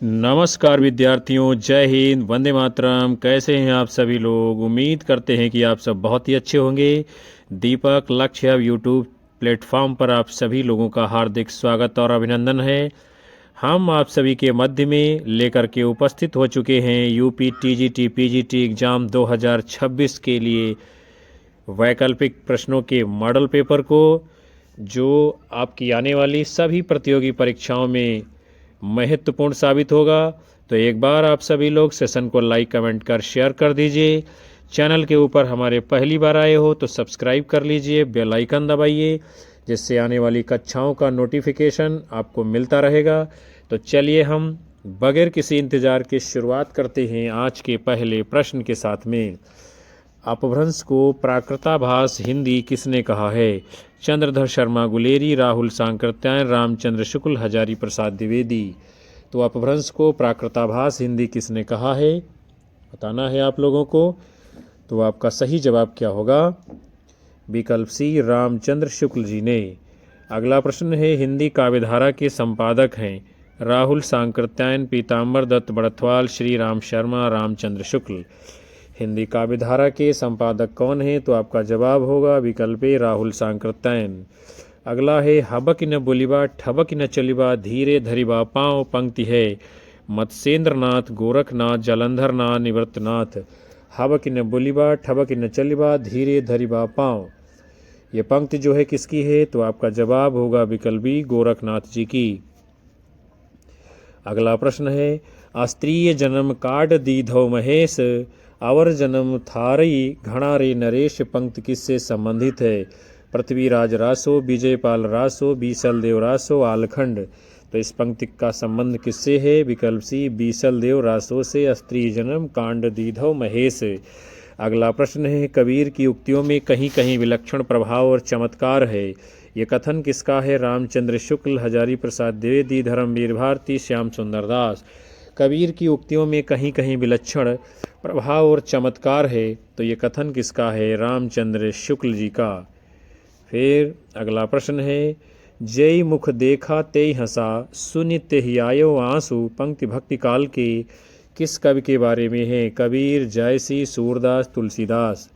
नमस्कार विद्यार्थियों, जय हिंद, वंदे मातरम। कैसे हैं आप सभी लोग? उम्मीद करते हैं कि आप सब बहुत ही अच्छे होंगे। दीपक लक्ष्य यूट्यूब प्लेटफॉर्म पर आप सभी लोगों का हार्दिक स्वागत और अभिनंदन है। हम आप सभी के मध्य में लेकर के उपस्थित हो चुके हैं यूपी टीजीटी पीजीटी एग्ज़ाम 2026 के लिए वैकल्पिक प्रश्नों के मॉडल पेपर को, जो आपकी आने वाली सभी प्रतियोगी परीक्षाओं में महत्वपूर्ण साबित होगा। तो एक बार आप सभी लोग सेशन को लाइक कमेंट कर शेयर कर दीजिए। चैनल के ऊपर हमारे पहली बार आए हो तो सब्सक्राइब कर लीजिए, बेल आइकन दबाइए, जिससे आने वाली कक्षाओं का नोटिफिकेशन आपको मिलता रहेगा। तो चलिए हम बगैर किसी इंतज़ार के शुरुआत करते हैं आज के पहले प्रश्न के साथ में। अपभ्रंश को प्राकृताभास हिंदी किसने कहा है? चंद्रधर शर्मा गुलेरी, राहुल सांकृत्यायन, रामचंद्र शुक्ल, हजारी प्रसाद द्विवेदी। तो अपभ्रंश को प्राकृताभास हिंदी किसने कहा है, बताना है आप लोगों को। तो आपका सही जवाब क्या होगा? विकल्प सी, रामचंद्र शुक्ल जी ने। अगला प्रश्न है, हिंदी काव्यधारा के संपादक हैं राहुल सांकृत्यायन, पीताम्बर दत्त बड़थवाल, श्री राम शर्मा, रामचंद्र शुक्ल। हिंदी काव्यधारा के संपादक कौन हैं? तो आपका जवाब होगा विकल्प ए, राहुल सांकृत्यायन। अगला है, हबक न बोलिबा ठबक न चलिबा, धीरे धरिबा पाँव। पंक्ति है मत्स्येंद्रनाथ, गोरखनाथ, जलंधरनाथ, निवृत्तनाथ। हबक न बोलिबा ठबक न चलिबा, धीरे धरिबा पाँव। ये पंक्ति जो है किसकी है? तो आपका जवाब होगा विकल्प बी, गोरखनाथ जी की। अगला प्रश्न है, अस्त्रीय जन्म काट दीधो महेश, अवर जन्म थारई घड़ा रे नरेश। पंक्ति किससे संबंधित है? पृथ्वीराज रासो, विजयपाल रासो, बीसल देव रासो, आलखंड। तो इस पंक्ति का संबंध किससे है? विकल्प सी, बीसल देव रासो से अस्त्रीय जन्म कांड दीधो महेश। अगला प्रश्न है, कबीर की उक्तियों में कहीं कहीं विलक्षण प्रभाव और चमत्कार है, ये कथन किसका है? रामचंद्र शुक्ल, हजारी प्रसाद द्विवेदी, धर्मवीर भारती, श्याम सुंदर दास। कबीर की उक्तियों में कहीं कहीं विलक्षण प्रभाव और चमत्कार है, तो ये कथन किसका है? रामचंद्र शुक्ल जी का। फिर अगला प्रश्न है, जय मुख देखा तेई हंसा, सुनि तेहि आयो आंसू। पंक्ति भक्ति काल के किस कवि के बारे में है? कबीर, जयसी, सूरदास, तुलसीदास।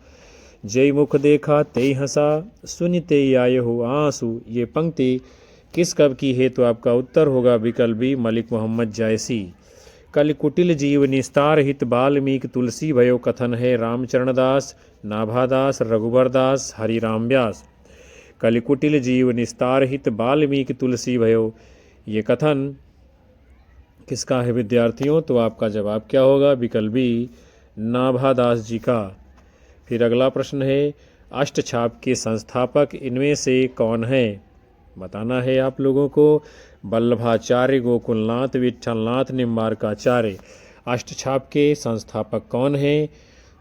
जय मुख देखा तेई हंसा, सुनि तेई आयो आंसू, ये पंक्ति किस कवि की है? तो आपका उत्तर होगा विकल्प बी, मलिक मोहम्मद जायसी। कल कुटिल जीव निस्तार हित, बाल्मीकि तुलसी भयो। कथन है रामचरणदास, नाभादास, रघुवरदास, हरिराम व्यास। कल कुटिल जीव निस्तार हित, बाल्मीकि तुलसी भयो, ये कथन किसका है विद्यार्थियों? तो आपका जवाब क्या होगा? विकल्प बी, नाभादास जी का। फिर अगला प्रश्न है, अष्टछाप के संस्थापक इनमें से कौन है? बताना है आप लोगों को। वल्लभाचार्य, गोकुलनाथ, विट्ठलनाथ, निम्बारकाचार्य। अष्टछाप के संस्थापक कौन हैं?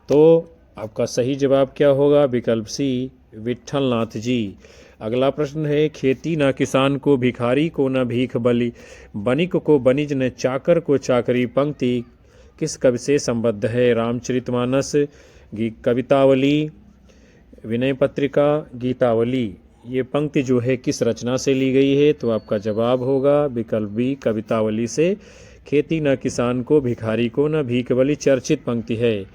तो आपका सही जवाब क्या होगा? विकल्प सी, विट्ठलनाथ जी। अगला प्रश्न है, खेती न किसान को भिखारी को न भीख बलि, बनिक को बनिज न चाकर को चाकरी। पंक्ति किस कवि से संबद्ध है? रामचरितमानस, कवितावली, विनय पत्रिका, गीतावली। ये पंक्ति जो है किस रचना से ली गई है? तो आपका जवाब होगा विकल्प बी, कवितावली से। खेती न किसान को भिखारी को न भीख बलि चर्चित पंक्ति है।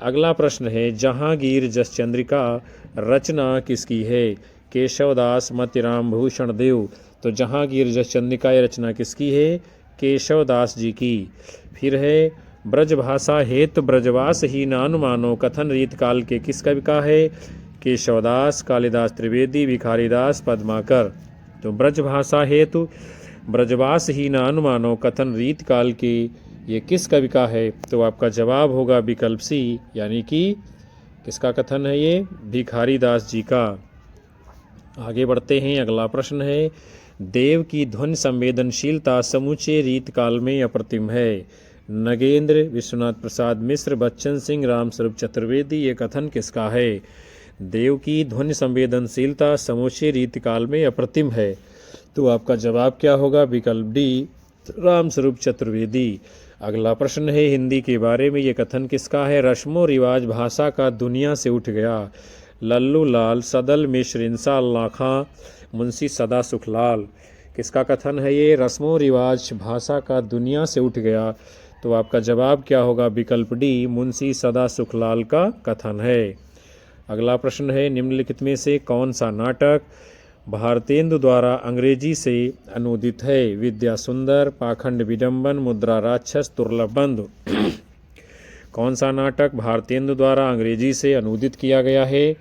अगला प्रश्न है, जहांगीर जस चंद्रिका रचना किसकी है? केशवदास, मतिराम भूषण देव। तो जहांगीर जस चंद्रिका ये रचना किसकी है? केशवदास जी की। फिर है, ब्रजभाषा हेतु ब्रजवास ही नानुमानो। कथन रीत काल के किस कवि का है? केशवदास, कालिदास त्रिवेदी, भिखारीदास, पद्माकर। तो ब्रजभाषा हेतु ब्रजवास ही न अनुमानो, कथन रीत काल के ये किस कवि का है? तो आपका जवाब होगा विकल्प सी, यानी कि किसका कथन है ये? भिखारीदास जी का। आगे बढ़ते हैं। अगला प्रश्न है, देव की ध्वनि संवेदनशीलता समूचे रीत काल में अप्रतिम है। नगेंद्र, विश्वनाथ प्रसाद मिश्र, बच्चन सिंह, रामस्वरूप चतुर्वेदी। ये कथन किसका है? देव की ध्वनि संवेदनशीलता समूचे रीतिकाल में अप्रतिम है। तो आपका जवाब क्या होगा? विकल्प डी, रामस्वरूप चतुर्वेदी। अगला प्रश्न है, हिंदी के बारे में ये कथन किसका है? रस्मो रिवाज भाषा का दुनिया से उठ गया। लल्लू लाल, सदल मिश्र, इंसान लाखा, मुंशी सदा सुखलाल। किसका कथन है ये? रस्मों रिवाज भाषा का दुनिया से उठ गया। तो आपका जवाब क्या होगा? विकल्प डी, मुंशी सदा सुखलाल का कथन है। अगला प्रश्न है, निम्नलिखित में से कौन सा नाटक भारतेंदु द्वारा अंग्रेजी से अनुदित है? विद्या सुंदर, पाखंड विडंबन, मुद्रा राक्षस, दुर्लभ बंधु। कौन सा नाटक भारतेंदु द्वारा अंग्रेजी से अनुदित किया गया है,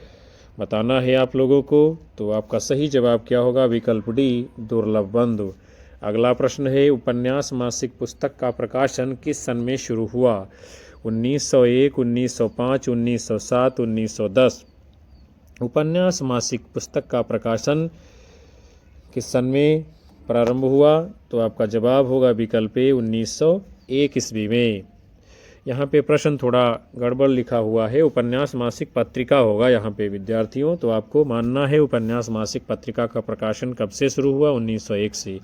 बताना है आप लोगों को। तो आपका सही जवाब क्या होगा? विकल्प डी, दुर्लभ बंधु। अगला प्रश्न है, उपन्यास मासिक पुस्तक का प्रकाशन किस सन में शुरू हुआ? 1901, 1905, 1907, 1910। उपन्यास मासिक पुस्तक का प्रकाशन किस सन में प्रारंभ हुआ? तो आपका जवाब होगा विकल्प ए, 1901 ईस्वी में। यहाँ पे प्रश्न थोड़ा गड़बड़ लिखा हुआ है, उपन्यास मासिक पत्रिका होगा यहाँ पे विद्यार्थियों। तो आपको मानना है उपन्यास मासिक पत्रिका का प्रकाशन कब से शुरू हुआ? 1901 से।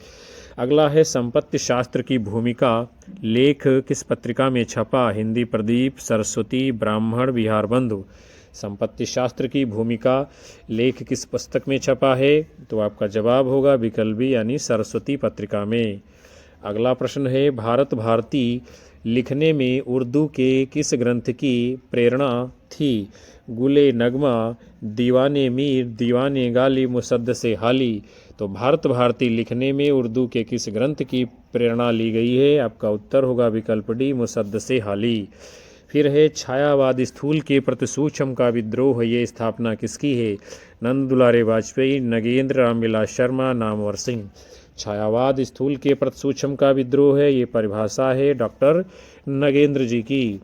अगला है, संपत्ति शास्त्र की भूमिका लेख किस पत्रिका में छपा? हिंदी प्रदीप, सरस्वती, ब्राह्मण, बिहार बंधु। संपत्ति शास्त्र की भूमिका लेख किस पुस्तक में छपा है? तो आपका जवाब होगा विकल्प बी, यानी सरस्वती पत्रिका में। अगला प्रश्न है, भारत भारती लिखने में उर्दू के किस ग्रंथ की प्रेरणा थी? गुले नगमा, दीवाने मीर, दीवाने गाली, मुसद्दसे हाली। तो भारत भारती लिखने में उर्दू के किस ग्रंथ की प्रेरणा ली गई है? आपका उत्तर होगा विकल्प डी, मुसद्दसे हाली। फिर है, छायावाद स्थूल के प्रति सूक्ष्म का विद्रोह, ये स्थापना किसकी है? नंद दुलारे वाजपेयी, नगेंद्र, रामविलास शर्मा, नामवर सिंह। छायावाद स्थूल के प्रति सूक्ष्म का विद्रोह है, ये परिभाषा है डॉक्टर नगेंद्र जी की।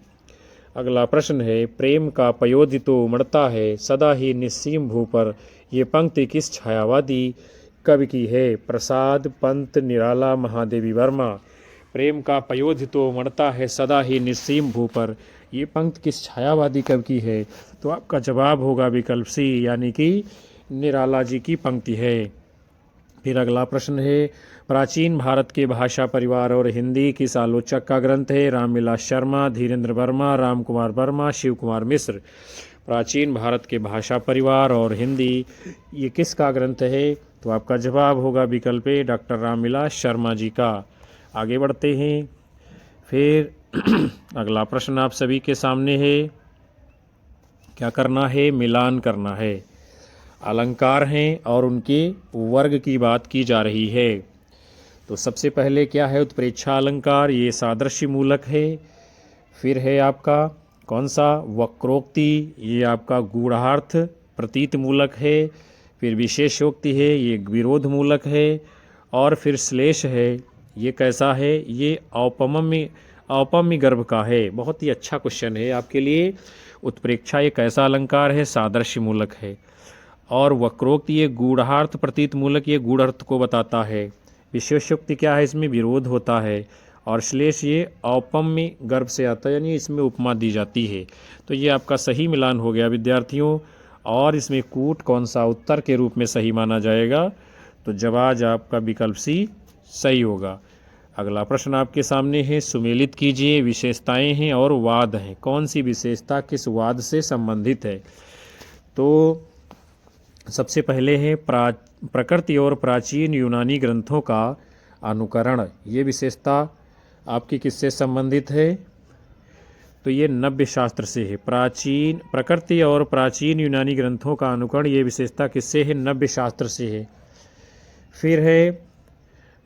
अगला प्रश्न है, प्रेम का पयोधि तो उमड़ता है सदा ही निस्सीम भू पर, ये पंक्ति किस छायावादी कवि की है? प्रसाद, पंत, निराला, महादेवी वर्मा। प्रेम का पयोधि तो उमड़ता है सदा ही निस्सीम भू पर, ये पंक्ति किस छायावादी कवि की है? तो आपका जवाब होगा विकल्प सी, यानी कि निराला जी की पंक्ति है। फिर अगला प्रश्न है, प्राचीन भारत के भाषा परिवार और हिंदी किस आलोचक का ग्रंथ है? रामविलास शर्मा, धीरेन्द्र वर्मा, राम कुमार वर्मा, शिव कुमार मिश्र। प्राचीन भारत के भाषा परिवार और हिंदी, ये किसका ग्रंथ है? तो आपका जवाब होगा विकल्प ए, डॉक्टर रामविलास शर्मा जी का। आगे बढ़ते हैं। फिर अगला प्रश्न आप सभी के सामने है, क्या करना है? मिलान करना है। अलंकार हैं और उनके वर्ग की बात की जा रही है। तो सबसे पहले क्या है? उत्प्रेक्षा अलंकार, ये सादृश्य मूलक है। फिर है आपका कौन सा? वक्रोक्ति, ये आपका गूढ़ार्थ प्रतीत मूलक है। फिर विशेषोक्ति है, ये विरोध मूलक है। और फिर श्लेष है, ये कैसा है? ये औपम्य गर्भ का है। बहुत ही अच्छा क्वेश्चन है आपके लिए। उत्प्रेक्षा ये कैसा अलंकार है? सादृश्य मूलक है। और वक्रोक्ति ये गूढ़ार्थ प्रतीत मूलक, ये गूढ़ अर्थ को बताता है। विशेषोक्ति क्या है? इसमें विरोध होता है। और श्लेष ये औपम्य गर्भ से आता है, यानी इसमें उपमा दी जाती है। तो ये आपका सही मिलान हो गया विद्यार्थियों। और इसमें कूट कौन सा उत्तर के रूप में सही माना जाएगा? तो जवाब आपका विकल्प सी सही होगा। अगला प्रश्न आपके सामने है, सुमेलित कीजिए। विशेषताएं हैं और वाद हैं, कौन सी विशेषता किस वाद से संबंधित है? तो सबसे पहले है प्रकृति और प्राचीन यूनानी ग्रंथों का अनुकरण, ये विशेषता आपकी किससे संबंधित है? तो ये नव्य शास्त्र से है। प्रकृति और प्राचीन यूनानी ग्रंथों का अनुकरण, ये विशेषता किससे है? नव्य शास्त्र से है। फिर है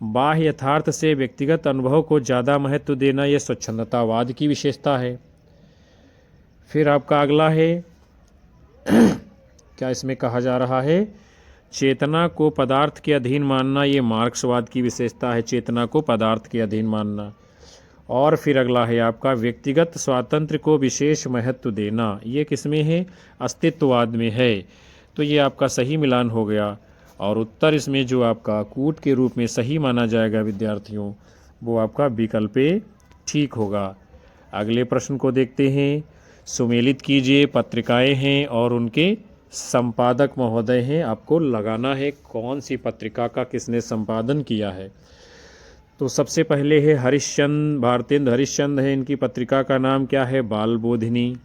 बाह्य यथार्थ से व्यक्तिगत अनुभव को ज़्यादा महत्व देना, यह स्वच्छंदतावाद की विशेषता है। फिर आपका अगला है क्या इसमें कहा जा रहा है? चेतना को पदार्थ के अधीन मानना, ये मार्क्सवाद की विशेषता है, चेतना को पदार्थ के अधीन मानना। और फिर अगला है आपका व्यक्तिगत स्वातंत्र्य को विशेष महत्व देना, ये किसमें है? अस्तित्ववाद में है। तो ये आपका सही मिलान हो गया। और उत्तर इसमें जो आपका कूट के रूप में सही माना जाएगा विद्यार्थियों, वो आपका विकल्प ठीक होगा। अगले प्रश्न को देखते हैं। सुमेलित कीजिए। पत्रिकाएं हैं और उनके संपादक महोदय हैं, आपको लगाना है कौन सी पत्रिका का किसने संपादन किया है। तो सबसे पहले है हरिश्चंद्र, भारतेंद्र हरिश्चंद्र है, इनकी पत्रिका का नाम क्या है? बाल बोधिनी।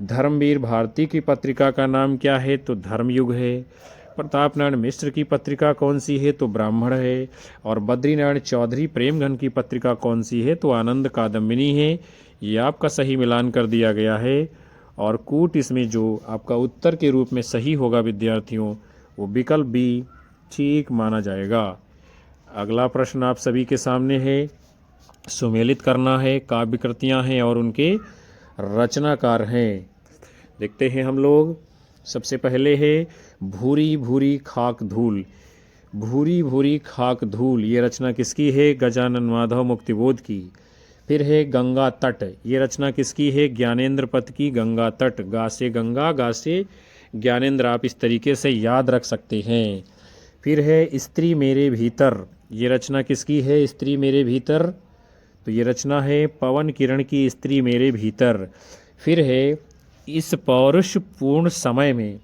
धर्मवीर भारती की पत्रिका का नाम क्या है? तो धर्मयुग है। प्रताप नारायण मिश्र की पत्रिका कौन सी है? तो ब्राह्मण है। और बद्रीनारायण चौधरी प्रेमघन की पत्रिका कौन सी है? तो आनंद कादम्बिनी है। ये आपका सही मिलान कर दिया गया है। और कूट इसमें जो आपका उत्तर के रूप में सही होगा विद्यार्थियों, वो विकल्प बी ठीक माना जाएगा। अगला प्रश्न आप सभी के सामने है, सुमेलित करना है, काव्य कृतियाँ हैं और उनके रचनाकार हैं। देखते हैं हम लोग। सबसे पहले है भूरी भूरी खाक धूल। भूरी भूरी खाक धूल ये रचना किसकी है? गजानन माधव मुक्तिबोध की। फिर है गंगा तट, ये रचना किसकी है? ज्ञानेंद्र पथ की गंगा तट। गा से गंगा, गा से ज्ञानेंद्र, आप इस तरीके से याद रख सकते हैं। फिर है स्त्री मेरे भीतर, ये रचना किसकी है? स्त्री मेरे भीतर, तो ये रचना है पवन किरण की, स्त्री मेरे भीतर। फिर है इस पौरुषपूर्ण समय में,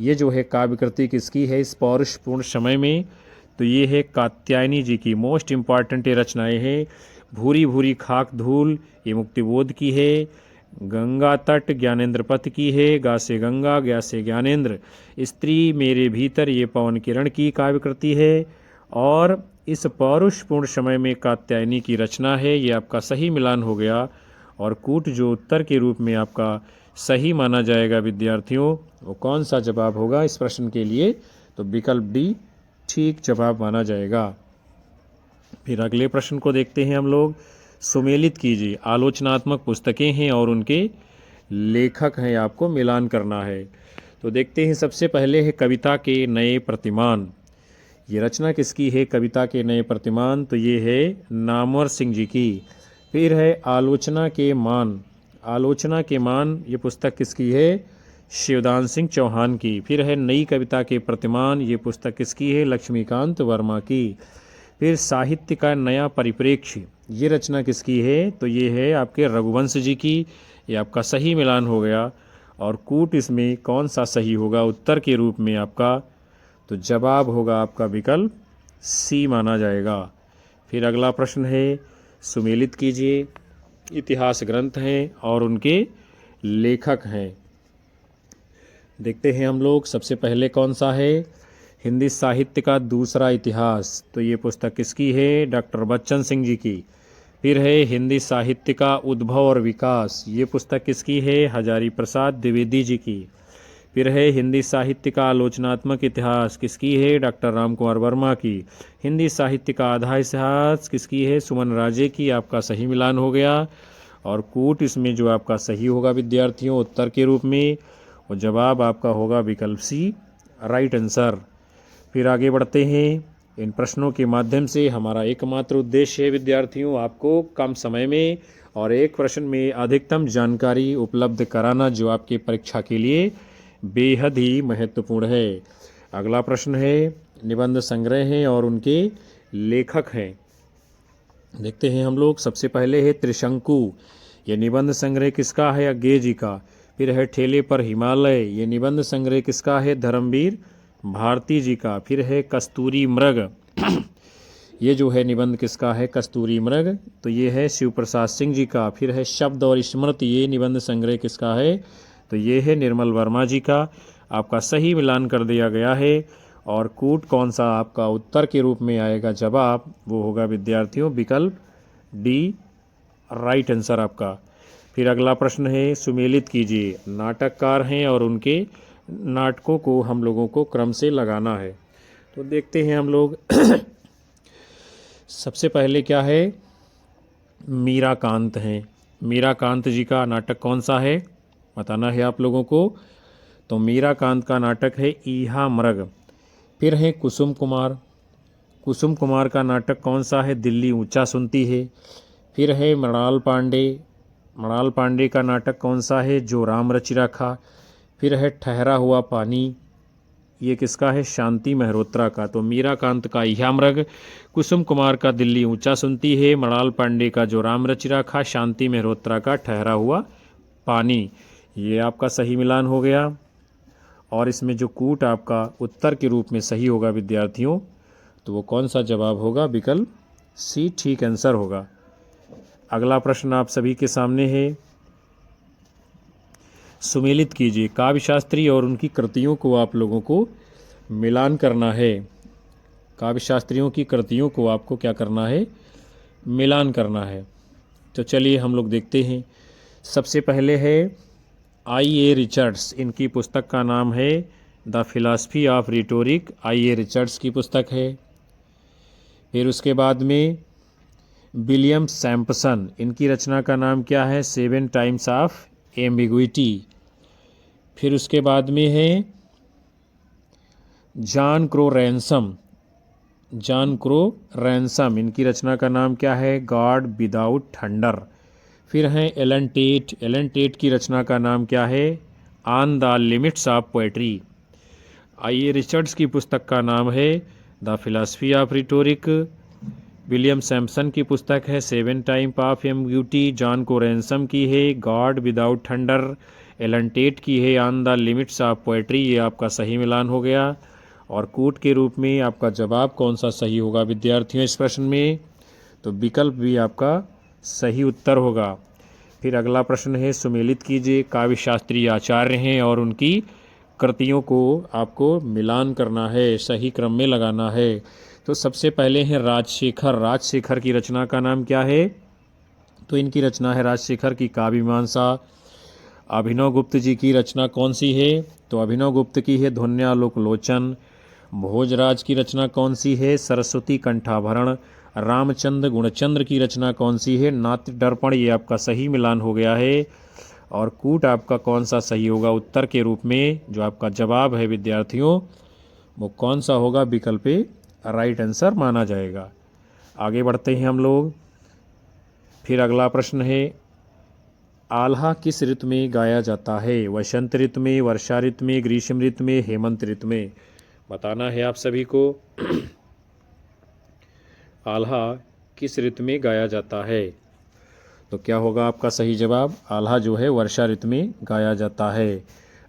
ये जो है काव्य कृति किसकी है? इस पौरुषपूर्ण समय में, तो ये है कात्यायनी जी की। मोस्ट इम्पॉर्टेंट ये रचनाएं हैं। भूरी भूरी खाक धूल ये मुक्तिबोध की है। गंगा तट ज्ञानेंद्र पथ की है। गा से गंगा, ज्ञा से ज्ञानेंद्र। स्त्री मेरे भीतर ये पवन किरण की काव्य कृति है। और इस पौरुषपूर्ण समय में कात्यायनी की रचना है। ये आपका सही मिलान हो गया। और कूट जो उत्तर के रूप में आपका सही माना जाएगा विद्यार्थियों, वो कौन सा जवाब होगा इस प्रश्न के लिए? तो विकल्प डी ठीक जवाब माना जाएगा। फिर अगले प्रश्न को देखते हैं हम लोग। सुमेलित कीजिए, आलोचनात्मक पुस्तकें हैं और उनके लेखक हैं, आपको मिलान करना है। तो देखते हैं, सबसे पहले है कविता के नए प्रतिमान। ये रचना किसकी है? कविता के नए प्रतिमान, तो ये है नामवर सिंह जी की। फिर है आलोचना के मान। आलोचना के मान ये पुस्तक किसकी है? शिवदान सिंह चौहान की। फिर है नई कविता के प्रतिमान, ये पुस्तक किसकी है? लक्ष्मीकांत वर्मा की। फिर साहित्य का नया परिप्रेक्ष्य, ये रचना किसकी है? तो ये है आपके रघुवंश जी की। ये आपका सही मिलान हो गया। और कूट इसमें कौन सा सही होगा उत्तर के रूप में आपका? तो जवाब होगा आपका विकल्प सी माना जाएगा। फिर अगला प्रश्न है, सुमेलित कीजिए, इतिहास ग्रंथ हैं और उनके लेखक हैं। देखते हैं हम लोग। सबसे पहले कौन सा है? हिंदी साहित्य का दूसरा इतिहास, तो ये पुस्तक किसकी है? डॉक्टर बच्चन सिंह जी की। फिर है हिंदी साहित्य का उद्भव और विकास, ये पुस्तक किसकी है? हजारी प्रसाद द्विवेदी जी की। फिर है हिंदी साहित्य का आलोचनात्मक इतिहास, किसकी है? डॉक्टर राम कुमार वर्मा की। हिंदी साहित्य का आधा इतिहास किसकी है? सुमन राजे की। आपका सही मिलान हो गया। और कूट इसमें जो आपका सही होगा विद्यार्थियों उत्तर के रूप में, और जवाब आपका होगा विकल्प सी, राइट आंसर। फिर आगे बढ़ते हैं। इन प्रश्नों के माध्यम से हमारा एकमात्र उद्देश्य है विद्यार्थियों, आपको कम समय में और एक प्रश्न में अधिकतम जानकारी उपलब्ध कराना, जो आपके परीक्षा के लिए बेहद ही महत्वपूर्ण है। अगला प्रश्न है, निबंध संग्रह हैं और उनके लेखक हैं। देखते हैं हम लोग। सबसे पहले है त्रिशंकु, ये निबंध संग्रह किसका है? अज्ञे जी का। फिर है ठेले पर हिमालय, ये निबंध संग्रह किसका है? धर्मवीर भारती जी का। फिर है कस्तूरी मृग, ये जो है निबंध किसका है? कस्तूरी मृग, तो ये है शिव प्रसाद सिंह जी का। फिर है शब्द और स्मृति, ये निबंध संग्रह किसका है? तो ये है निर्मल वर्मा जी का। आपका सही मिलान कर दिया गया है। और कूट कौन सा आपका उत्तर के रूप में आएगा जवाब? वो होगा विद्यार्थियों विकल्प डी, राइट आंसर आपका। फिर अगला प्रश्न है, सुमेलित कीजिए, नाटककार हैं और उनके नाटकों को हम लोगों को क्रम से लगाना है। तो देखते हैं हम लोग। सबसे पहले क्या है? मीराकांत हैं। मीराकांत जी का नाटक कौन सा है बताना है आप लोगों को। तो मीराकांत का नाटक है ईहा मृग। फिर है कुसुम कुमार, कुसुम कुमार का नाटक कौन सा है? दिल्ली ऊंचा सुनती है। फिर है मृणाल पांडे, मृणाल पांडे का नाटक कौन सा है? जो राम रचि राखा। फिर है ठहरा हुआ पानी, ये किसका है? शांति मेहरोत्रा का। तो मीराकांत का ईहा मृग, कुसुम कुमार का दिल्ली ऊंचा सुनती है, मृणाल पांडे का जो राम रचि राखा, शांति मेहरोत्रा का ठहरा हुआ पानी। ये आपका सही मिलान हो गया। और इसमें जो कूट आपका उत्तर के रूप में सही होगा विद्यार्थियों, तो वो कौन सा जवाब होगा? विकल्प सी ठीक आंसर होगा। अगला प्रश्न आप सभी के सामने है, सुमेलित कीजिए, काव्य शास्त्री और उनकी कृतियों को आप लोगों को मिलान करना है। काव्य शास्त्रियों की कृतियों को आपको क्या करना है, मिलान करना है। तो चलिए हम लोग देखते हैं। सबसे पहले है I.A. रिचर्ड्स, इनकी पुस्तक का नाम है the philosophy of rhetoric, I.A. Richards की पुस्तक है। फिर उसके बाद में विलियम सैम्पसन, इनकी रचना का नाम क्या है, 7 टाइम्स ऑफ एम्बिग्विटी। फिर उसके बाद में है जॉन क्रो रैनसम, इनकी रचना का नाम क्या है, गॉड विदाउट थंडर। फिर हैं एलन टेट की रचना का नाम क्या है, on the limits of poetry. I.A. Richards की पुस्तक का नाम है the philosophy of rhetoric. William Sampson की पुस्तक है 7 times of ambiguity. John Crowe Ransom की है God without thunder. Allen Tate की है on the limits of poetry. ये आपका सही मिलान हो गया। और कूट के रूप में आपका जवाब कौन सा सही होगा विद्यार्थियों इस प्रश्न में, तो विकल्प भी आपका सही उत्तर होगा। फिर अगला प्रश्न है, सुमेलित कीजिए। काव्य शास्त्री आचार्य हैं और उनकी कृतियों को आपको मिलान करना है, सही क्रम में लगाना है। तो सबसे पहले हैं राजशेखर की रचना का नाम क्या है, तो इनकी रचना है राजशेखर की काव्य मीमांसा। अभिनव गुप्त जी की रचना कौन सी है, तो अभिनव गुप्त की है ध्वन्यालोक लोचन। भोजराज की रचना कौन सी है, सरस्वती कंठाभरण। रामचंद्र गुणचंद्र की रचना कौन सी है, नाट्य दर्पण। ये आपका सही मिलान हो गया है। और कूट आपका कौन सा सही होगा उत्तर के रूप में, जो आपका जवाब है विद्यार्थियों वो कौन सा होगा, विकल्प राइट आंसर माना जाएगा। आगे बढ़ते हैं हम लोग। फिर अगला प्रश्न है, आल्हा किस ऋतु में गाया जाता है, वसंत ऋतु में, वर्षा ऋतु में, ग्रीष्म ऋतु में, हेमंत ऋतु में, बताना है आप सभी को। आल्हा किस ऋतु में गाया जाता है, तो क्या होगा आपका सही जवाब, आल्हा जो है वर्षा ऋतु में गाया जाता है।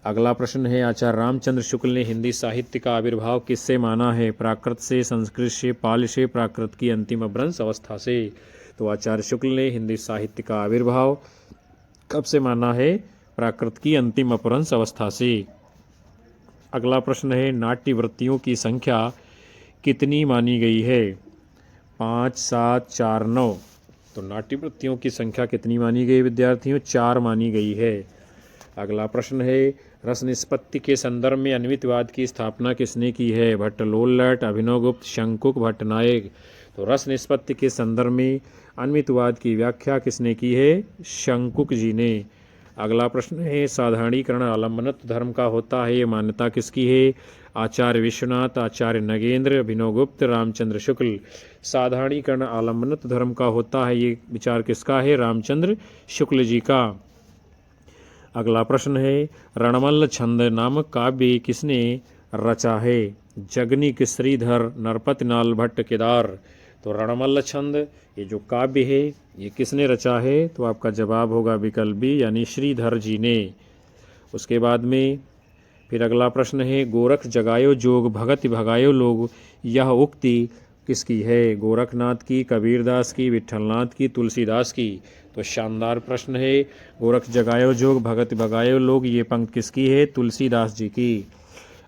अगला प्रश्न है, आचार्य रामचंद्र शुक्ल ने हिंदी साहित्य का आविर्भाव किससे माना है, प्राकृत से, संस्कृत से, पाली से, प्राकृत की अंतिम अपभ्रंश अवस्था से। तो आचार्य शुक्ल ने हिंदी साहित्य का आविर्भाव कब से माना है, प्राकृत की अंतिम अपभ्रंश अवस्था से। अगला प्रश्न है, नाट्य वृत्तियों की संख्या कितनी मानी गई है, 5, 7, 4, 9। तो नाट्य वृत्तियों की संख्या कितनी मानी गई विद्यार्थियों, 4 मानी गई है। अगला प्रश्न है, रस निष्पत्ति के संदर्भ में अन्वितवाद की स्थापना किसने की है, भट्टलोल्लट, अभिनवगुप्त, शंकुक, भट्टनायक। तो रस निष्पत्ति के संदर्भ में अन्वितवाद की व्याख्या किसने की है, शंकुक जी ने। अगला प्रश्न है, साधारणीकरण आलम्बनत्व धर्म का होता है, ये मान्यता किसकी है, आचार्य विश्वनाथ, आचार्य नगेंद्र, अभिनवगुप्त, रामचंद्र शुक्ल। साधारणीकरण आलम्बनत्व धर्म का होता है, ये विचार किसका है, रामचंद्र शुक्ल जी का। अगला प्रश्न है, रणमल्ल छंद नामक काव्य किसने रचा है, जगनी, श्रीधर, नरपतिनाल भट्ट, केदार। तो रणमल्ल छंद ये जो काव्य है ये किसने रचा है, तो आपका जवाब होगा विकल्प बी यानी श्रीधर जी ने। उसके बाद में फिर अगला प्रश्न है, गोरख जगायो जोग भगत भगायो लोग, यह उक्ति किसकी है, गोरखनाथ की, कबीरदास की, विठलनाथ की, तुलसीदास की। तो शानदार प्रश्न है, गोरख जगायो जोग भगत भगायो लोग, ये पंक्ति किसकी है, तुलसीदास जी की।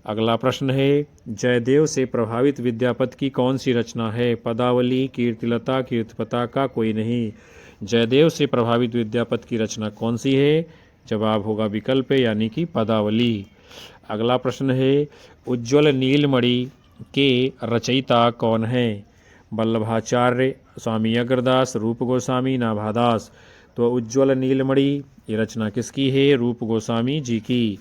अगला प्रश्न है, जयदेव से प्रभावित विद्यापत की कौन सी रचना है, पदावली, कीर्तिलता, कीर्तिपताका, कोई नहीं। जयदेव से प्रभावित विद्यापत की रचना कौन सी है, जवाब होगा विकल्प यानी कि पदावली। अगला प्रश्न है, उज्ज्वल नीलमणि के रचयिता कौन है, वल्लभाचार्य, स्वामी अग्रदास, रूप गोस्वामी, नाभादास। तो उज्ज्वल नीलमणि ये रचना किसकी है, रूप गोस्वामी जी की।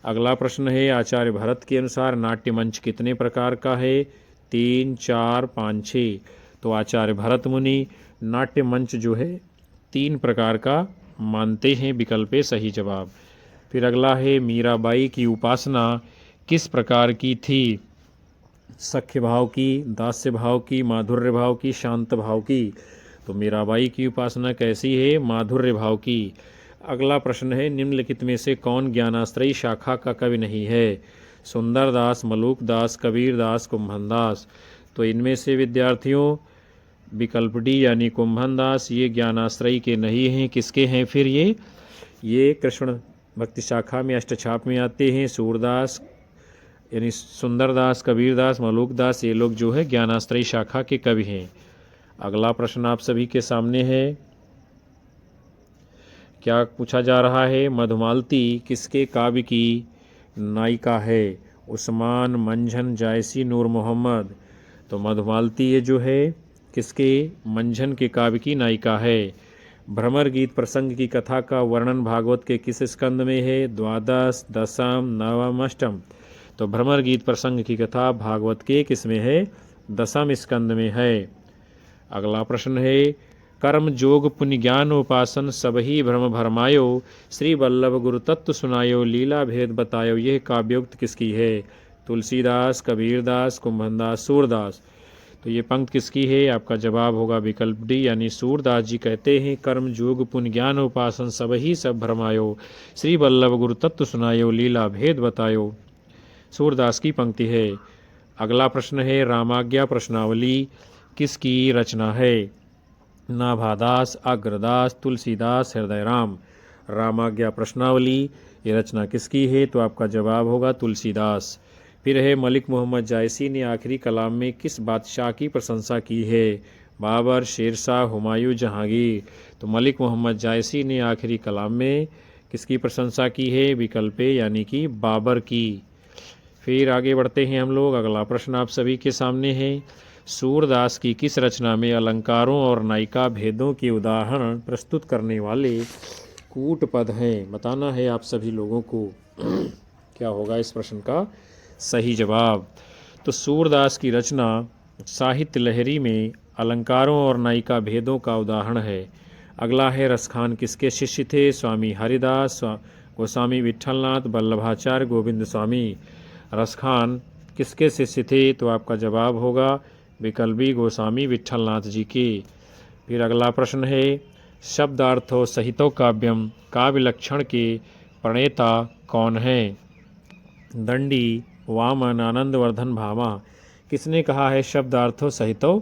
अगला प्रश्न है, आचार्य भरत के अनुसार नाट्य मंच कितने प्रकार का है, 3, 4, 5, 6। तो आचार्य भरत मुनि नाट्य मंच जो है 3 प्रकार का मानते हैं, विकल्प सही जवाब। फिर अगला है, मीराबाई की उपासना किस प्रकार की थी, सख्य भाव की, दास्य भाव की, माधुर्य भाव की, शांत भाव की। तो मीराबाई की उपासना कैसी है, माधुर्य भाव की। अगला प्रश्न है, निम्नलिखित में से कौन ज्ञानाश्रयी शाखा का कवि नहीं है, सुंदरदास, मलूकदास, कबीरदास, कुंभनदास। तो इनमें से विद्यार्थियों विकल्प डी यानी कुंभनदास ये ज्ञानाश्रयी के नहीं हैं, किसके हैं फिर ये कृष्ण भक्ति शाखा में अष्टछाप में आते हैं, सूरदास, यानी सुंदरदास, कबीरदास, मलूकदास, ये लोग जो है ज्ञानाश्रयी शाखा के कवि हैं। अगला प्रश्न आप सभी के सामने है, क्या पूछा जा रहा है? मधुमालती किसके काव्य की नायिका है? उस्मान, मंझन, जायसी, नूर मोहम्मद। तो मधुमालती ये जो है किसके? मंझन के काव्य की नायिका है। भ्रमर गीत प्रसंग की कथा का वर्णन भागवत के किस स्कंद में है? द्वादश, दशम, नवम, अष्टम। तो भ्रमर गीत प्रसंग की कथा भागवत के किस में है? दशम स्कंद में है। अगला प्रश्न है, कर्म जोग पुण्य ज्ञान उपासन सबही भ्रम भरमायो, श्री वल्लभ गुरु तत्व सुनायो, लीला भेद बतायो। यह काव्योक्त किसकी है? तुलसीदास, कबीरदास, कुंभनदास, सूरदास। तो ये पंक्ति किसकी है? आपका जवाब होगा विकल्प डी, यानी सूरदास जी कहते हैं, कर्म जोग पुण्य ज्ञान उपासन सबही सब भरमायो, श्री वल्लभ गुरु तत्व सुनायो, लीला भेद बतायो। सूरदास की पंक्ति है। अगला प्रश्न है, रामाज्ञा प्रश्नावली किसकी रचना है? नाभादास, अग्रदास, तुलसीदास, हृदयराम। रामाज्ञा प्रश्नावली ये रचना किसकी है? तो आपका जवाब होगा तुलसीदास। फिर है, मलिक मोहम्मद जायसी ने आखिरी कलाम में किस बादशाह की प्रशंसा की है? बाबर, शेरशाह, हुमायूं, जहांगीर। तो मलिक मोहम्मद जायसी ने आखिरी कलाम में किसकी प्रशंसा की है? विकल्प ए, यानी कि बाबर की। फिर आगे बढ़ते हैं हम लोग। अगला प्रश्न आप सभी के सामने है, सूरदास की किस रचना में अलंकारों और नायिका भेदों के उदाहरण प्रस्तुत करने वाले कूट पद हैं? बताना है आप सभी लोगों को क्या होगा इस प्रश्न का सही जवाब। तो सूरदास की रचना साहित्य लहरी में अलंकारों और नायिका भेदों का उदाहरण है। अगला है, रसखान किसके शिष्य थे? स्वामी हरिदास, गोस्वामी विठलनाथ, वल्लभाचार्य, गोविंद स्वामी। रसखान किसके शिष्य थे? तो आपका जवाब होगा विकल्प बी, गोस्वामी विठलनाथ जी के। फिर अगला प्रश्न है, शब्दार्थो सहितो काव्यम काव्य लक्षण के प्रणेता कौन है? दंडी, वामन, आनंदवर्धन, भामा। किसने कहा है शब्दार्थो सहितो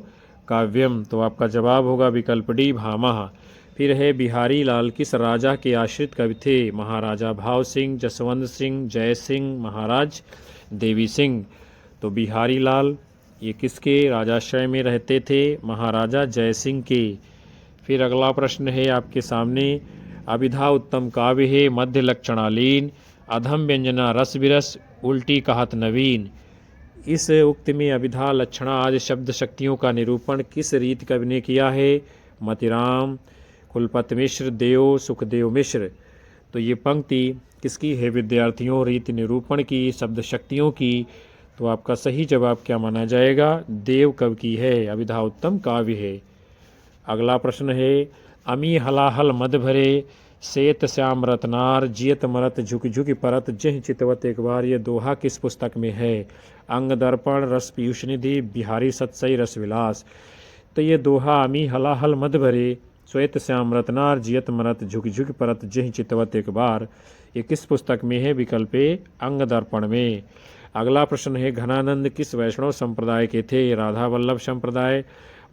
काव्यम? तो आपका जवाब होगा विकल्प डी, भामा। फिर है, बिहारी लाल किस राजा के आश्रित कवि थे? महाराजा भाव सिंह, जसवंत सिंह, जय सिंह, महाराज देवी सिंह। तो बिहारी लाल ये किसके राजाश्रय में रहते थे? महाराजा जय सिंह के। फिर अगला प्रश्न है आपके सामने, अभिधा उत्तम काव्य है, मध्य लक्षणालीन, अधम व्यंजना रस विरस, उल्टी कहत नवीन। इस उक्ति में अभिधा, लक्षणा आदि शब्द शक्तियों का निरूपण किस रीति कवि ने किया है? मतिराम, कुलपति मिश्र, देव, सुखदेव मिश्र। तो ये पंक्ति किसकी है विद्यार्थियों? रीति निरूपण की, शब्द शक्तियों की। तो आपका सही जवाब क्या माना जाएगा? देव कवि की है, अभिधा उत्तम काव्य है। अगला प्रश्न है, अमी हलाहल मद भरे, सेत श्याम रतनार, जियत मरत झुक झुक परत, जह चितवत एक बार। ये दोहा किस पुस्तक में है? अंग दर्पण, रस पीयूष निधि, बिहारी सत्सई, रस विलास। तो ये दोहा अमी हलाहल मद भरे, श्वेत श्याम रतनार, जियत मरत झुक झुक परत, जह चितवत एक बार, ये किस पुस्तक में है? विकल्प ए, अंग दर्पण में। अगला प्रश्न है, घनानंद किस वैष्णव संप्रदाय के थे? राधा वल्लभ संप्रदाय,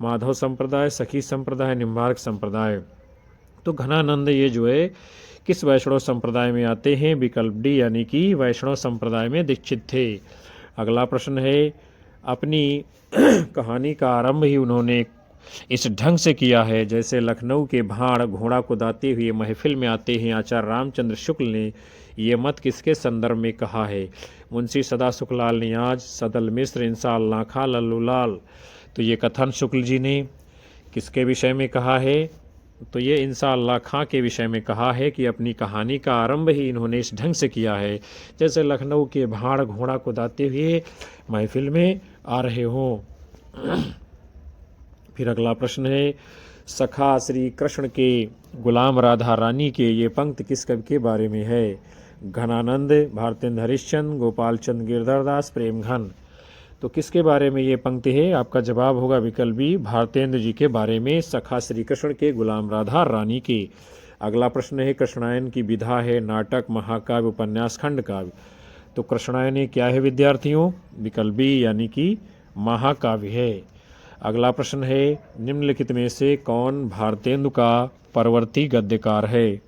माधव संप्रदाय, सखी संप्रदाय, निम्बार्क संप्रदाय। तो घनानंद ये जो है किस वैष्णव संप्रदाय में आते हैं? विकल्प डी, यानी कि वैष्णव संप्रदाय में दीक्षित थे। अगला प्रश्न है, अपनी कहानी का आरंभ ही उन्होंने इस ढंग से किया है जैसे लखनऊ के भाड़ घोड़ा को दाते हुए महफिल में आते हैं। आचार्य रामचंद्र शुक्ल ने ये मत किसके संदर्भ में कहा है? मुंशी सदा सुखलाल नियाज, सदल मिश्र, इंसाल लाखा, लल्लूलाल। तो ये कथन शुक्ल जी ने किसके विषय में कहा है? तो ये इंसाल लाखा के विषय में कहा है कि अपनी कहानी का आरंभ ही इन्होंने इस ढंग से किया है जैसे लखनऊ के भाड़ घोड़ा को दाते हुए महफिल में आ रहे हों। फिर अगला प्रश्न है, सखा श्री कृष्ण के गुलाम राधा रानी के ये पंक्ति किस कवि के बारे में है? घनानंद, भारतेंद्र हरिश्चंद्र, गोपाल चंद्र गिरधरदास, प्रेमघन। तो किसके बारे में ये पंक्ति है? आपका जवाब होगा विकल्प बी, भारतेंद्र जी के बारे में, सखा श्री कृष्ण के गुलाम राधा रानी के। अगला प्रश्न है, कृष्णायन की विधा है नाटक, महाकाव्य, उपन्यास, खंड काव्य। तो कृष्णायन क्या है विद्यार्थियों? विकल्प बी, यानी कि महाकाव्य है। अगला प्रश्न है, निम्नलिखित में से कौन भारतेंदु का परवर्ती गद्यकार है?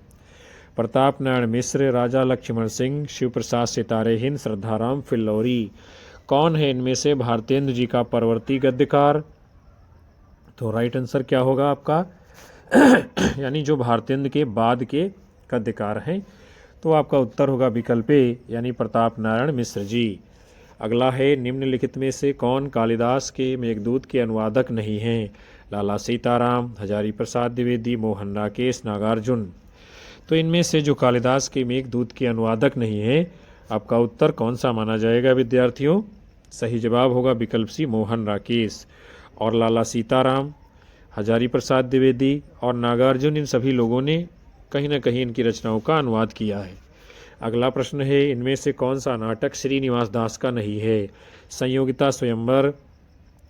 प्रताप नारायण मिश्र, राजा लक्ष्मण सिंह, शिव प्रसाद सितारे हिंद, श्रद्धाराम फिल्लौरी। कौन है इनमें से भारतेंद्र जी का परवर्ती गद्यकार? तो राइट आंसर क्या होगा आपका यानी जो भारतेंद्र के बाद के गद्यकार हैं, तो आपका उत्तर होगा विकल्प ए यानी प्रताप नारायण मिश्र जी। अगला है निम्नलिखित में से कौन कालिदास के मेघदूत के अनुवादक नहीं हैं? लाला सीताराम, हजारी प्रसाद द्विवेदी, मोहन राकेश, नागार्जुन। तो इनमें से जो कालिदास के मेघदूत के अनुवादक नहीं है, आपका उत्तर कौन सा माना जाएगा विद्यार्थियों? सही जवाब होगा विकल्प सी मोहन राकेश। और लाला सीताराम, हजारी प्रसाद द्विवेदी और नागार्जुन, इन सभी लोगों ने कहीं ना कहीं इनकी रचनाओं का अनुवाद किया है। अगला प्रश्न है इनमें से कौन सा नाटक श्रीनिवास दास का नहीं है? संयोगिता स्वयंवर,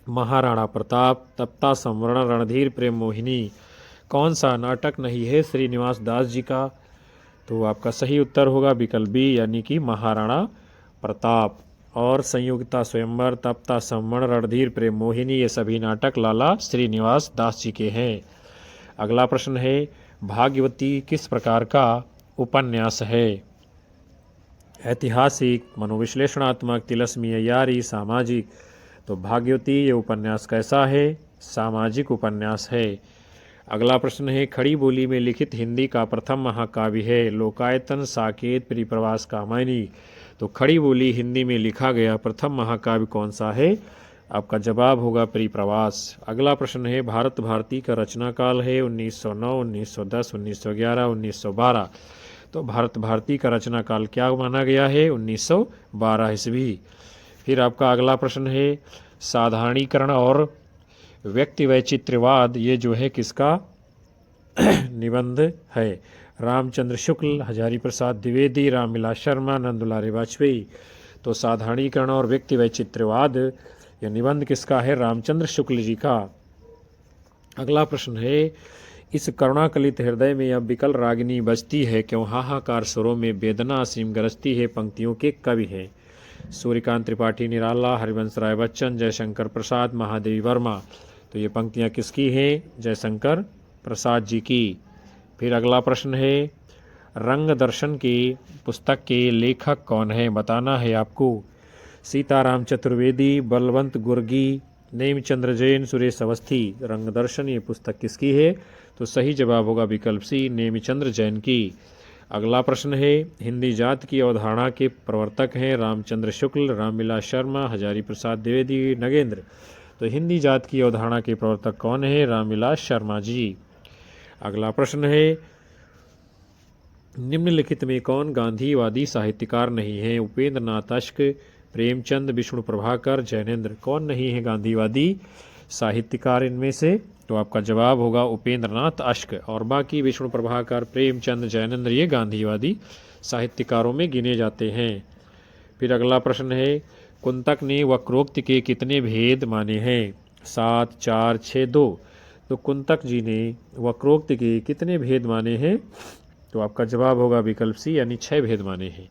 महाराणा प्रताप, तप्ता संवरण, रणधीर प्रेम मोहिनी। कौन सा नाटक नहीं है श्रीनिवास दास जी का? तो आपका सही उत्तर होगा विकल्प बी यानी कि महाराणा प्रताप। और संयोगिता स्वयंवर, तप्ता संवरण, रणधीर प्रेम मोहिनी, ये सभी नाटक लाला श्रीनिवास दास जी के हैं। अगला प्रश्न है भाग्यवती किस प्रकार का उपन्यास है? ऐतिहासिक, मनोविश्लेषणात्मक, तिलस्मी, अय्यारी, सामाजिक। तो भाग्यवती ये उपन्यास कैसा है? सामाजिक उपन्यास है। अगला प्रश्न है खड़ी बोली में लिखित हिंदी का प्रथम महाकाव्य है? लोकायतन, साकेत, परिप्रवास, कामायनी। तो खड़ी बोली हिंदी में लिखा गया प्रथम महाकाव्य कौन सा है? आपका जवाब होगा परिप्रवास। अगला प्रश्न है भारत भारती का रचना काल है 1909, 1910, 1911, 1912। तो भारत भारती का रचना काल क्या माना गया है? 1912 ईस्वी। फिर आपका अगला प्रश्न है साधारणीकरण और व्यक्ति वैचित्र्यवाद, ये जो है किसका निबंध है? रामचंद्र शुक्ल, हजारी प्रसाद द्विवेदी, रामविलास शर्मा, नंदुलारे वाजपेयी। तो साधारणीकरण और व्यक्ति वैचित्र्यवाद यह निबंध किसका है? रामचंद्र शुक्ल जी का। अगला प्रश्न है इस करुणाकलित हृदय में अब विकल रागिनी बजती है क्यों? हाहाकार स्वरों में वेदना असीम गरजती है, पंक्तियों के कवि हैं? सूर्यकांत त्रिपाठी निराला, हरिवंश राय बच्चन, जयशंकर प्रसाद, महादेवी वर्मा। तो ये पंक्तियां किसकी हैं? जयशंकर प्रसाद जी की। फिर अगला प्रश्न है रंग दर्शन की पुस्तक के लेखक कौन है? बताना है आपको। सीताराम चतुर्वेदी, बलवंत गुर्गी, नेमिचंद्र जैन, सुरेश अवस्थी। रंग दर्शन ये पुस्तक किसकी है? तो सही जवाब होगा विकल्प सी नेमिचंद्र जैन की। अगला प्रश्न है हिंदी जात की अवधारणा के प्रवर्तक हैं? रामचंद्र शुक्ल, रामविलास शर्मा, हजारी प्रसाद द्विवेदी, नगेंद्र। तो हिंदी जात की अवधारणा के प्रवर्तक कौन है? रामविलास शर्मा जी। अगला प्रश्न है निम्नलिखित में कौन गांधीवादी साहित्यकार नहीं है? उपेंद्र नाथ अश्क, प्रेमचंद, विष्णु प्रभाकर, जैनेन्द्र। कौन नहीं है गांधीवादी साहित्यकार इनमें से? तो आपका जवाब होगा उपेंद्र नाथ अश्क। और बाकी विष्णु प्रभाकर, प्रेमचंद, जैनेन्द्र ये गांधीवादी साहित्यकारों में गिने जाते हैं। फिर अगला प्रश्न है कुंतक ने वक्रोक्ति के कितने भेद माने हैं? 7, 4, 6, 2। तो कुंतक जी ने वक्रोक्ति के कितने भेद माने हैं? तो आपका जवाब होगा विकल्प सी यानी 6 भेद माने हैं।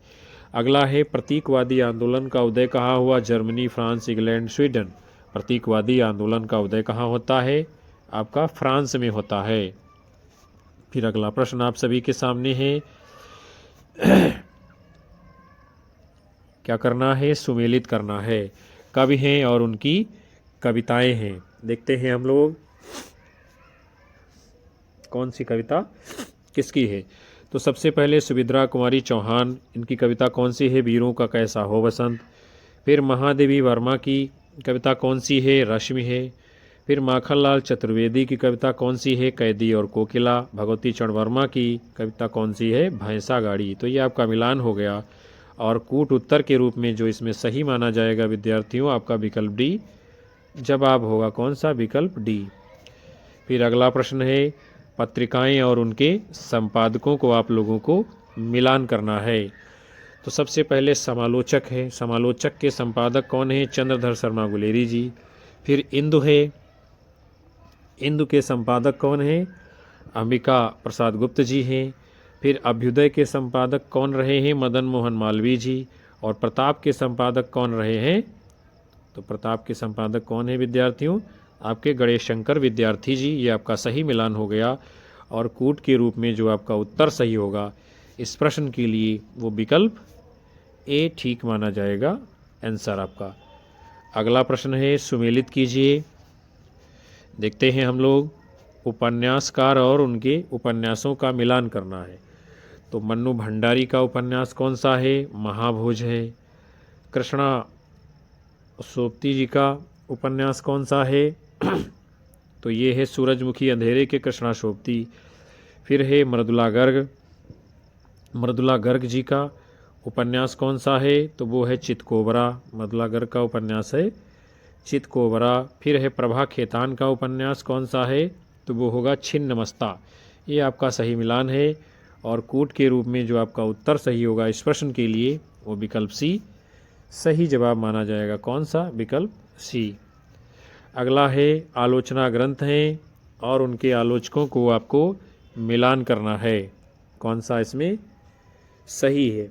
अगला है प्रतीकवादी आंदोलन का उदय कहाँ हुआ? Germany, France, England, Sweden. प्रतीकवादी आंदोलन का उदय कहाँ होता है? आपका फ्रांस में होता है। फिर अगला प्रश्न आप सभी के सामने है क्या करना है? सुमेलित करना है। कवि हैं और उनकी कविताएं हैं। देखते हैं हम लोग कौन सी कविता किसकी है। तो सबसे पहले सुभद्रा कुमारी चौहान, इनकी कविता कौन सी है? वीरों का कैसा हो बसंत। फिर महादेवी वर्मा की कविता कौन सी है? रश्मि है। फिर माखनलाल चतुर्वेदी की कविता कौन सी है? कैदी और कोकिला। भगवती चरण वर्मा की कविता कौन सी है? भैंसा गाड़ी। तो ये आपका मिलान हो गया। और कूट उत्तर के रूप में जो इसमें सही माना जाएगा विद्यार्थियों आपका विकल्प डी जवाब होगा। कौन सा? विकल्प डी। फिर अगला प्रश्न है पत्रिकाएं और उनके संपादकों को आप लोगों को मिलान करना है। तो सबसे पहले समालोचक है। समालोचक के संपादक कौन है? चंद्रधर शर्मा गुलेरी जी। फिर इंदु है। इंदु के संपादक कौन है? अंबिका प्रसाद गुप्त जी हैं। फिर अभ्युदय के संपादक कौन रहे हैं? मदन मोहन मालवीय जी। और प्रताप के संपादक कौन रहे हैं? तो प्रताप के संपादक कौन है विद्यार्थियों? आपके गणेश शंकर विद्यार्थी जी। ये आपका सही मिलान हो गया। और कूट के रूप में जो आपका उत्तर सही होगा इस प्रश्न के लिए वो विकल्प ए ठीक माना जाएगा आंसर आपका। अगला प्रश्न है, सुमेलित कीजिए। देखते हैं हम लोग, उपन्यासकार और उनके उपन्यासों का मिलान करना है। तो मन्नू भंडारी का उपन्यास कौन सा है? महाभोज है। कृष्णा सोबती जी का उपन्यास कौन सा है? तो ये है सूरजमुखी अंधेरे के कृष्णा सोबती। फिर है मृदुला गर्ग जी का उपन्यास कौन सा है? तो वो है चितकोबरा। मृदुला गर्ग का उपन्यास है चितकोबरा। फिर है प्रभा खेतान का उपन्यास कौन सा है? तो वो होगा छिन्नमस्ता। ये आपका सही मिलान है। और कूट के रूप में जो आपका उत्तर सही होगा इस प्रश्न के लिए वो विकल्प सी सही जवाब माना जाएगा। कौन सा? विकल्प सी। अगला है, आलोचना ग्रंथ हैं और उनके आलोचकों को आपको मिलान करना है। कौन सा इसमें सही है?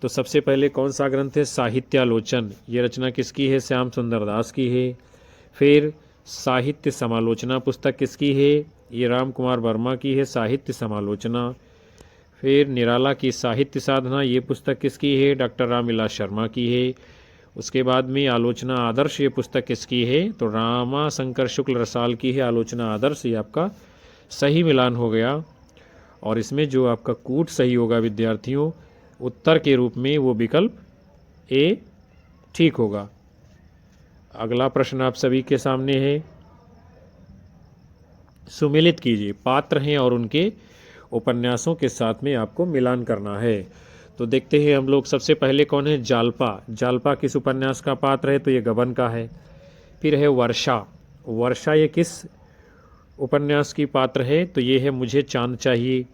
तो सबसे पहले कौन सा ग्रंथ है? साहित्यालोचन। ये रचना किसकी है? श्याम सुंदर दास की है। फिर साहित्य समालोचना पुस्तक किसकी है? ये राम कुमार वर्मा की है, साहित्य समालोचना। फिर निराला की साहित्य साधना, ये पुस्तक किसकी है? डॉक्टर रामविलास शर्मा की है। उसके बाद में आलोचना आदर्श, ये पुस्तक किसकी है? तो रामा शंकर शुक्ल रसाल की है आलोचना आदर्श। ये आपका सही मिलान हो गया। और इसमें जो आपका कूट सही होगा विद्यार्थियों उत्तर के रूप में वो विकल्प ए ठीक होगा। अगला प्रश्न आप सभी के सामने है, सुमेलित कीजिए। पात्र हैं और उनके उपन्यासों के साथ में आपको मिलान करना है। तो देखते हैं हम लोग, सबसे पहले कौन है? जालपा। जालपा किस उपन्यास का पात्र है? तो ये गबन का है। फिर है वर्षा। वर्षा ये किस उपन्यास की पात्र है? तो ये है मुझे चांद चाहिए।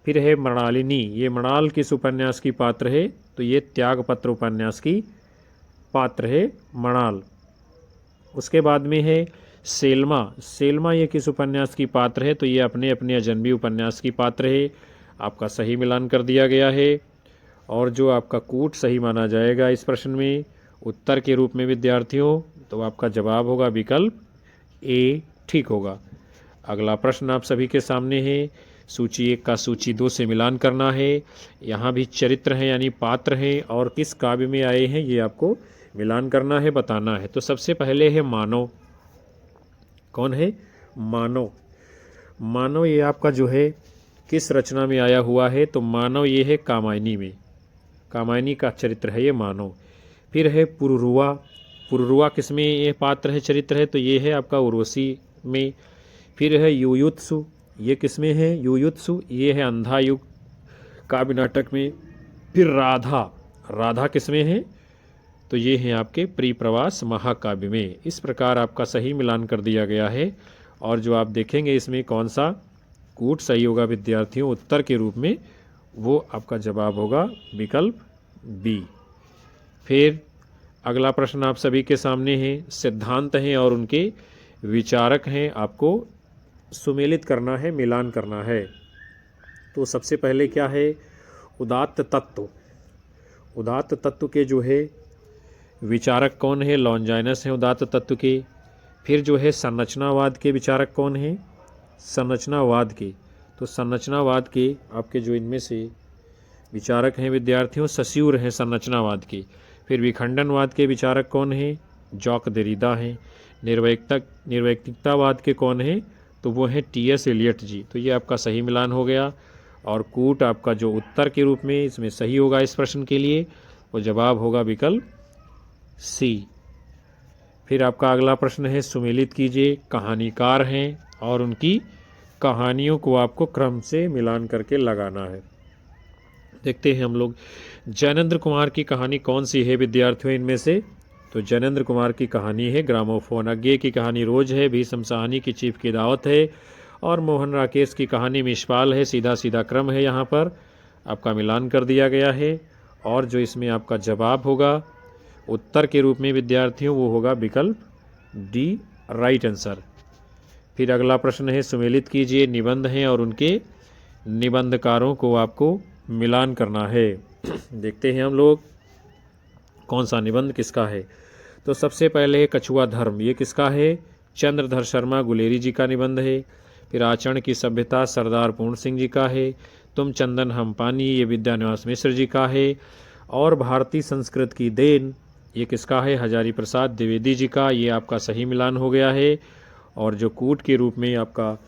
फिर है मृणालिनी। ये मृणाल किस उपन्यास की पात्र है? तो ये त्यागपत्र उपन्यास की पात्र है मृणाल। उसके बाद में है सेल्मा। सेल्मा ये किस उपन्यास की पात्र है? तो ये अपने अपने अजनबी उपन्यास की पात्र है। आपका सही मिलान कर दिया गया है। और जो आपका कूट सही माना जाएगा इस प्रश्न में उत्तर के रूप में विद्यार्थियों, तो आपका जवाब होगा विकल्प ए ठीक होगा। अगला प्रश्न आप सभी के सामने है, सूची 1 का सूची 2 से मिलान करना है। यहाँ भी चरित्र हैं यानी पात्र हैं और किस काव्य में आए हैं ये आपको मिलान करना है, बताना है। तो सबसे पहले है मानव। कौन है? मानव। मानव ये आपका जो है किस रचना में आया हुआ है? तो मानव ये है कामायनी में। कामायनी का चरित्र है ये मानव। फिर है पुरुरुआ। पुरुरुआ किस में ये पात्र है, चरित्र है? तो ये है आपका उर्वशी में। फिर है युयुत्सु। ये किस में है? युयुत्सु ये है अंधा युग काव्य नाटक में। फिर राधा। राधा किस में है? तो ये है आपके प्रियप्रवास महाकाव्य में। इस प्रकार आपका सही मिलान कर दिया गया है। और जो आप देखेंगे इसमें कौन सा कूट सही होगा विद्यार्थियों उत्तर के रूप में, वो आपका जवाब होगा विकल्प बी। फिर अगला प्रश्न आप सभी के सामने है, सिद्धांत हैं और उनके विचारक हैं, आपको सुमेलित करना है, मिलान करना है। तो सबसे पहले क्या है? उदात्त तत्व। उदात्त तत्व के जो है विचारक कौन है? लॉन्जाइनस हैं उदात्त तत्व के। फिर जो है संरचनावाद के विचारक कौन है? संरचनावाद के। तो संरचनावाद के आपके जो इनमें से विचारक हैं विद्यार्थियों, सस्यूर हैं संरचनावाद के। फिर विखंडनवाद के विचारक कौन हैं? जॉक देरिदा हैं। निर्वैयक्तिकतावाद के कौन हैं? तो वो हैं टी.एस. एलियट जी। तो ये आपका सही मिलान हो गया। और कूट आपका जो उत्तर के रूप में इसमें सही होगा इस प्रश्न के लिए, वो जवाब होगा विकल्प सी। फिर आपका अगला प्रश्न है, सुमेलित कीजिए। कहानीकार हैं और उनकी कहानियों को आपको क्रम से मिलान करके लगाना है। देखते हैं हम लोग, जैनेंद्र कुमार की कहानी कौन सी है विद्यार्थियों इनमें से? तो जैनेंद्र कुमार की कहानी है ग्रामोफोन। अज्ञे की कहानी रोज है। भीष्म साहनी की चीफ की दावत है। और मोहन राकेश की कहानी मिशपाल है। सीधा सीधा क्रम है, यहाँ पर आपका मिलान कर दिया गया है। और जो इसमें आपका जवाब होगा उत्तर के रूप में विद्यार्थियों, वो होगा विकल्प डी, राइट आंसर। फिर अगला प्रश्न है, सुमेलित कीजिए। निबंध हैं और उनके निबंधकारों को आपको मिलान करना है। देखते हैं हम लोग कौन सा निबंध किसका है। तो सबसे पहले है कछुआ धर्म। ये किसका है? चंद्रधर शर्मा गुलेरी जी का निबंध है। फिर आचरण की सभ्यता सरदार पूर्ण सिंह जी का है। तुम चंदन हम पानी, ये विद्यानिवास मिश्र जी का है। और भारतीय संस्कृत की देन, ये किसका है? हजारी प्रसाद द्विवेदी जी का। ये आपका सही मिलान हो गया है। और जो कूट के रूप में आपका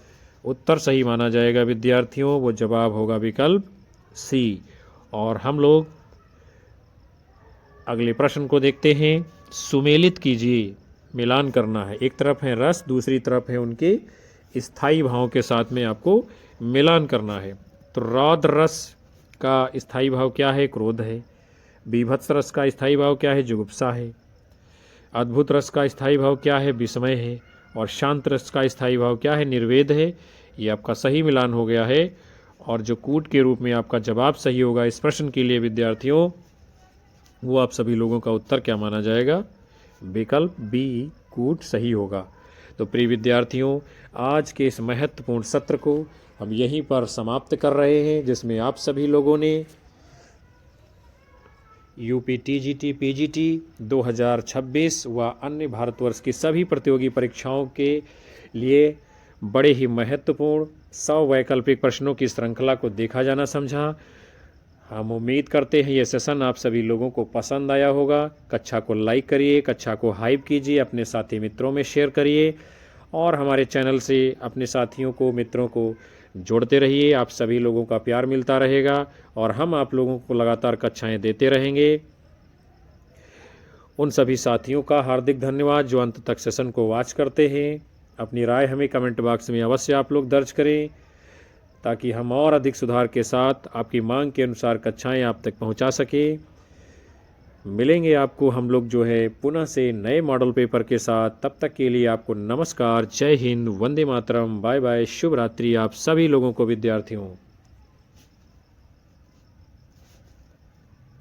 उत्तर सही माना जाएगा विद्यार्थियों, वो जवाब होगा विकल्प सी। और हम लोग अगले प्रश्न को देखते हैं। सुमेलित कीजिए, मिलान करना है। एक तरफ है रस, दूसरी तरफ है उनके स्थायी भावों के साथ में आपको मिलान करना है। तो रौद्र रस का स्थायी भाव क्या है? क्रोध है। बीभत्स रस का स्थायी भाव क्या है? जुगुप्सा है। अद्भुत रस का स्थायी भाव क्या है? विस्मय है। और शांत रस का स्थायी भाव क्या है? निर्वेद है। ये आपका सही मिलान हो गया है। और जो कूट के रूप में आपका जवाब सही होगा इस प्रश्न के लिए विद्यार्थियों, वो आप सभी लोगों का उत्तर क्या माना जाएगा? विकल्प बी, कूट सही होगा। तो प्रिय विद्यार्थियों, आज के इस महत्वपूर्ण सत्र को हम यहीं पर समाप्त कर रहे हैं, जिसमें आप सभी लोगों ने यूपी टीजीटी पीजीटी 2026 व अन्य भारतवर्ष की सभी प्रतियोगी परीक्षाओं के लिए बड़े ही महत्वपूर्ण 100 वैकल्पिक प्रश्नों की श्रृंखला को देखा जाना समझा। हम उम्मीद करते हैं ये सेशन आप सभी लोगों को पसंद आया होगा। कक्षा को लाइक करिए, कक्षा को हाइप कीजिए, अपने साथी मित्रों में शेयर करिए और हमारे चैनल से अपने साथियों को, मित्रों को जोड़ते रहिए। आप सभी लोगों का प्यार मिलता रहेगा और हम आप लोगों को लगातार कक्षाएं देते रहेंगे। उन सभी साथियों का हार्दिक धन्यवाद जो अंत तक सेशन को वॉच करते हैं। अपनी राय हमें कमेंट बॉक्स में अवश्य आप लोग दर्ज करें, ताकि हम और अधिक सुधार के साथ आपकी मांग के अनुसार कक्षाएं आप तक पहुंचा सके। मिलेंगे आपको हम लोग जो है पुनः से नए मॉडल पेपर के साथ। तब तक के लिए आपको नमस्कार, जय हिंद, वंदे मातरम, बाय बाय, शुभ रात्रि आप सभी लोगों को विद्यार्थियों।